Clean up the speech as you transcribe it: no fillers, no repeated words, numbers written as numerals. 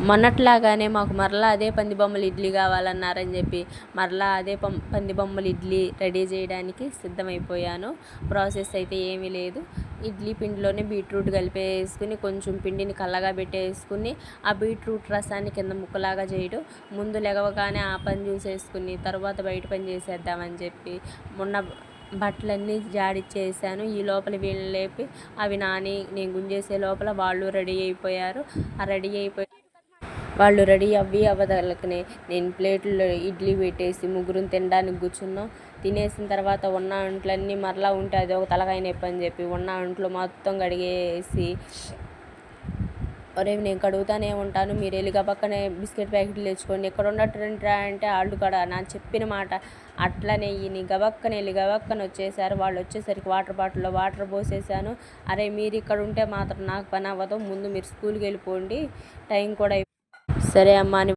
మొన్నట్లాగానే మాకు మరలా అదే పందిబొమ్మల ఇడ్లీ కావాలన్నారని చెప్పి మరలా అదే పందిబొమ్మల ఇడ్లీ రెడీ చేయడానికి సిద్ధమైపోయాను. ప్రాసెస్ అయితే ఏమీ లేదు. ఇడ్లీ పిండిలోనే బీట్రూట్ కలిపేసుకుని కొంచెం పిండిని కల్లగా పెట్టేసుకుని ఆ బీట్రూట్ రసాన్ని కింద ముక్కలాగా చేయడం, ముందు లెగవగానే ఆ పని చూసేసుకుని తర్వాత బయట పని చేసేద్దామని చెప్పి మొన్న బట్టలన్నీ జాడిచ్చేసాను. ఈ లోపల వీళ్ళని లేపి అవి నాని నేను గుంజేసే లోపల వాళ్ళు రెడీ అయిపోయారు. ఆ రెడీ అయిపోయి వాళ్ళు రెడీ అవ్వదలకనే నేను ప్లేట్లో ఇడ్లీ పెట్టేసి ముగ్గురం తినడానికి కూర్చున్నాం. తినేసిన తర్వాత ఉన్న అంట్లన్నీ మరలా ఉంటే అది ఒక తలకాయ నొప్పి అని చెప్పి ఉన్న అంట్లు మొత్తం కడిగేసి, ఒరే నేను కడుగుతానే ఉంటాను, మీరు ఎలిగా పక్కనే బిస్కెట్ ప్యాకెట్లు తెచ్చుకోండి, ఎక్కడ ఉన్నట్టుంటా అంటే వాళ్ళు కూడా నా చెప్పిన మాట అట్లనే ఈయన గబక్కన వచ్చేసారు. వాళ్ళు వచ్చేసరికి వాటర్ బాటిల్లో వాటర్ పోసేసాను. అరే మీరు ఇక్కడ ఉంటే మాత్రం నాకు పని అవ్వదు, ముందు మీరు స్కూల్కి వెళ్ళిపోండి, టైం కూడా సరే అమ్మా అని